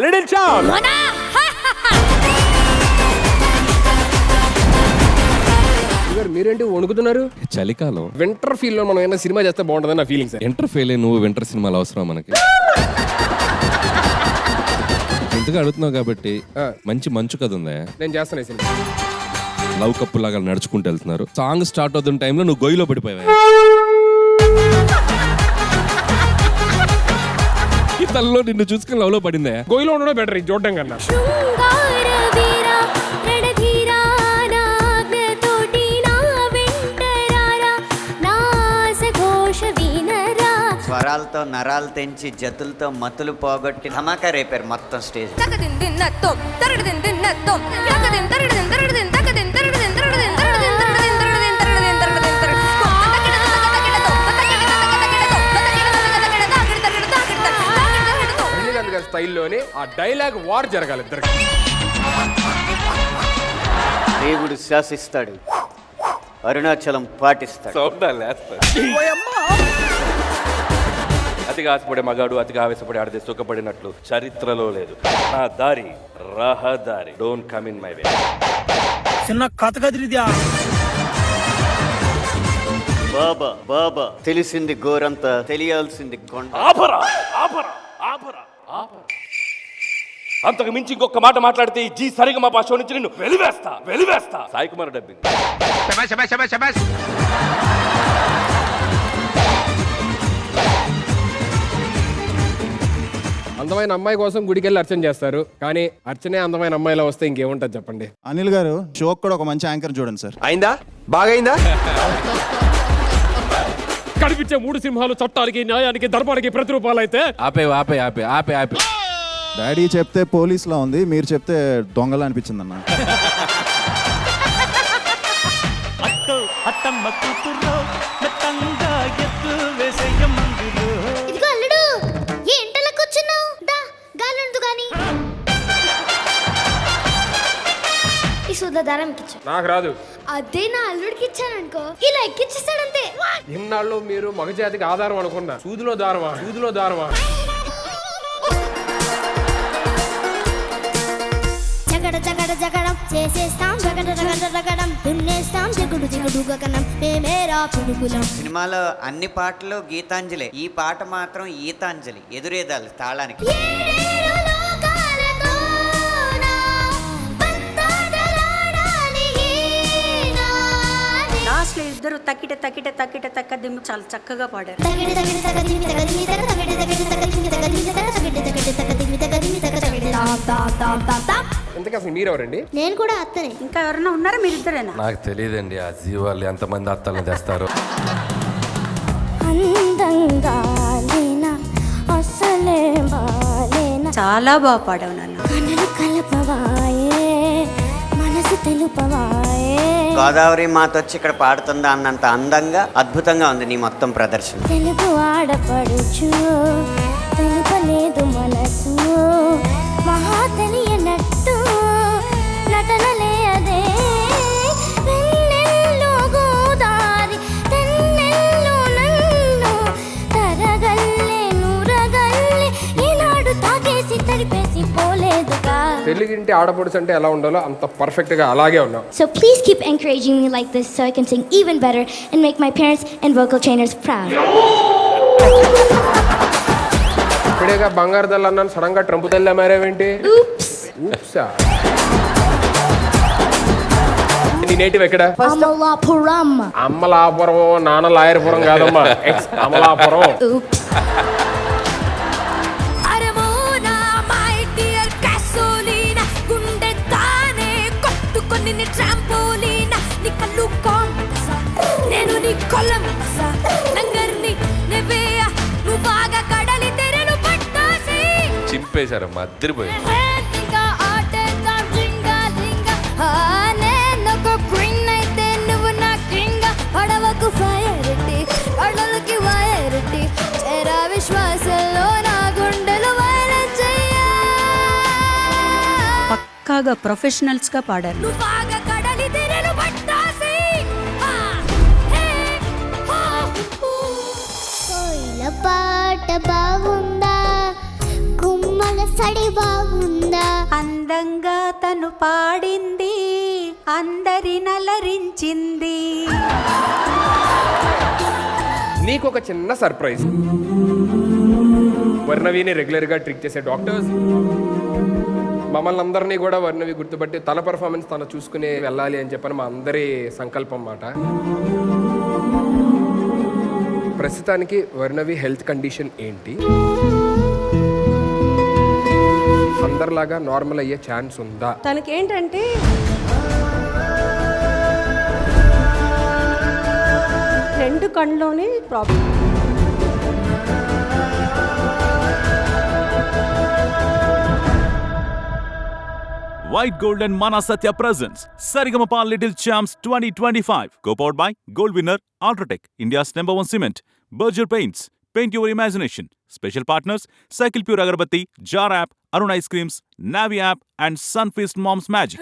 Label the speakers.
Speaker 1: Little champ. మీరేంటి వణుకుతున్నారు?
Speaker 2: చలికాలం
Speaker 1: winter feel లో మనం ఏమైనా సినిమా చేస్తే బాగుంటుందని నా ఫీలింగ్ సార్.
Speaker 2: ఎంటర్ ఫెయిల్ నువ్వు వింటర్ సినిమాలు అవసరం మనకి. ఇంతగా అడుగుతున్నావు కాబట్టి మంచి మంచు కథ ఉందా?
Speaker 1: నేను చేస్తాను ఈ సినిమా.
Speaker 2: లవ్ కప్పుల్ లాగా నడుచుకుంటూ వెళ్తున్నారు. సాంగ్ స్టార్ట్ అవుతున్న టైంలో నువ్వు గొయ్యిలో పడిపోయావా? ఈ తల్లలో నిన్ను చూసుకుని లవ్ లో పడిందా?
Speaker 1: గొయ్యిలో ఉండడం బెటర్ ఇది చూడడం కన్నా.
Speaker 3: స్వరాలతో నరాలు తెంచి జతులతో మతులు పోగొట్టి ధమాకా రేపారు మొత్తం స్టేజ్.
Speaker 1: స్టైల్లోనే ఆ డైలాగ్ వార్ జరగాలి ఇద్దరు.
Speaker 3: దేవుడు శాసిస్తాడు, అరుణాచలం పాటిస్తాడు.
Speaker 4: అతిగా ఆశపడే మగాడు అతిగా ఆవేశపడే ఆడితే సుఖపడినట్లు చరిత్రలో లేదు. నా దారి రహదారి. Don't come in my way.
Speaker 5: చిన్న కథ కదిరిద్యా
Speaker 3: బాబా బాబా తెలిసింది గోరంతా, తెలియాల్సింది కొండ.
Speaker 4: ఆపరా ఆపరా ఆపరా ఆపరా. అంతకు మించి ఇంకొక మాట మాట్లాడితే ఈ జీ సరిగమ భాష నుంచి నిన్ను వెలివేస్తా వెలివేస్తా. సాయి కుమార్ డబ్బింగ్.
Speaker 1: అందమైన అమ్మాయి కోసం గుడికి వెళ్ళి అర్చన చేస్తారు, కానీ అర్చనే అందమైన అమ్మాయిలో వస్తే ఇంకేముంటది చెప్పండి.
Speaker 6: అనిల్ గారు షోక్ కూడా ఒక మంచి యాంకర్ చూడండి సార్.
Speaker 7: అయిందా? బాగైందా?
Speaker 1: కనిపించే 3 సింహాలు చట్టానికి, న్యాయానికి, ధర్మానికి ప్రతిరూపాలు అయితే
Speaker 2: ఆపే ఆపే ఆపే ఆపే ఆపే.
Speaker 6: డాడీ చెప్తే పోలీస్లా ఉంది, మీరు చెప్తే దొంగలా అనిపించింది అన్న.
Speaker 8: ఇదిగో అల్లుడు, ఏ ఇంటలో కూర్చున్నావు? దా గాలుండు గాని. ఈ సూద దారం ఎక్కించు.
Speaker 1: నాకు రాదు.
Speaker 8: అదే నా అల్లుడికి ఇచ్చాననుకో, ఇలా ఎక్కిచ్చేస్తాడంతే.
Speaker 1: ఇన్నాళ్ళు మీరు మగజాతికి ఆధారం అనుకున్నా, సూదిలో దారమా, సూదిలో దారమా.
Speaker 8: జగడ జగడ జగడం చేసేస్తాం, జగడ జగడ జగడం దున్నేస్తాం, జగుడు జగుడు గగనం మేమేరా పిడుగులం.
Speaker 3: సినిమాలో అన్ని పాటలు గీతాంజలి, ఈ పాట మాత్రం ఈతాంజలి. ఎదురేదాలి తాళానికి.
Speaker 9: లాస్ట్ లో ఇద్దరు తక్కిట తక్కిట తక్కిట తక్క దిమ్మ చాలా చక్కగా పాడారు.
Speaker 1: ఇంతకీ అసలు మీరెవరండి?
Speaker 8: నేను కూడా అత్తనే.
Speaker 9: ఇంకా ఎవరైనా ఉన్నారా? మీరిద్దరేనా?
Speaker 4: నాకు తెలియదండి ఆ జీవాలు ఎంతమంది అత్తల్ని తెస్తారు.
Speaker 9: చాలా బాగా పాడావు నాన్న.
Speaker 8: మనసు తెలుపవాయే.
Speaker 3: గోదావరి మాత వచ్చి ఇక్కడ పాడుతుందా అన్నంత అందంగా అద్భుతంగా ఉంది నీ మొత్తం ప్రదర్శన.
Speaker 8: తెలుగు ఆడపడుచు తెలుపలేదు మనసు, మహా తెలియనట్టు నటనలే అదే. వెన్నెల్లో గోదారి తెన్నెల్లో నన్ను తరగల్లే నురగల్లే ఈనాడు తాగేసి తడిపేసి పోలేదుగా.
Speaker 1: తెలుగింటి ఆడపడుచు అంటే ఎలా ఉండాలో అంత పర్ఫెక్ట్ గా అలాగే ఉన్నావు.
Speaker 8: So please keep encouraging me like this so I can sing even better and make my parents and vocal trainers proud.
Speaker 1: ఇప్పుడేగా బంగారు దల్ల అన్నాను, సడన్ గా ట్రంప్ తెల్ల మారేవేంటి? ఊప్సా. నీ నేటివ్ ఎక్కడ?
Speaker 8: అమలాపురం.
Speaker 1: అమలాపురం, నాన్న లాయర్పురం కాదమ్మా, ఎక్స్ అమలాపురం.
Speaker 4: చింపేశారమ్మా, అద్దరిపోయి.
Speaker 9: పక్కాగా ప్రొఫెషనల్స్ గా పాడారు.
Speaker 8: పాట బాగుందా, గుమ్మల సడి బాగుందా
Speaker 9: అందంగా తను పాడింది అందరి నలరించింది.
Speaker 1: నీకు ఒక చిన్న సర్ప్రైజ్. వర్ణవిని రెగ్యులర్గా ట్రీట్ చేసే డాక్టర్స్ మమ్మల్ని అందరినీ కూడా వర్ణవి గుర్తుపట్టి తన పర్ఫార్మెన్స్ తను చూసుకుని వెళ్ళాలి అని చెప్పని మా అందరి సంకల్పం మాట. ప్రస్తుతానికి వర్ణవి హెల్త్ కండిషన్ ఏంటి? అందరిలాగా నార్మల్ అయ్యే ఛాన్స్ ఉందా?
Speaker 7: తనకేంటంటే రెండు కళ్ళలోనే problem.
Speaker 10: White Gold and Mana Satya presents Saregama Little Champs 2025. Co-powered by Gold Winner, Ultratech, India's #1 cement, Berger Paints, paint your imagination. Special partners, Cycle Pure Agarbatti, Jar App, Arun Ice Creams, Navi App and Sunfeast Mom's Magic.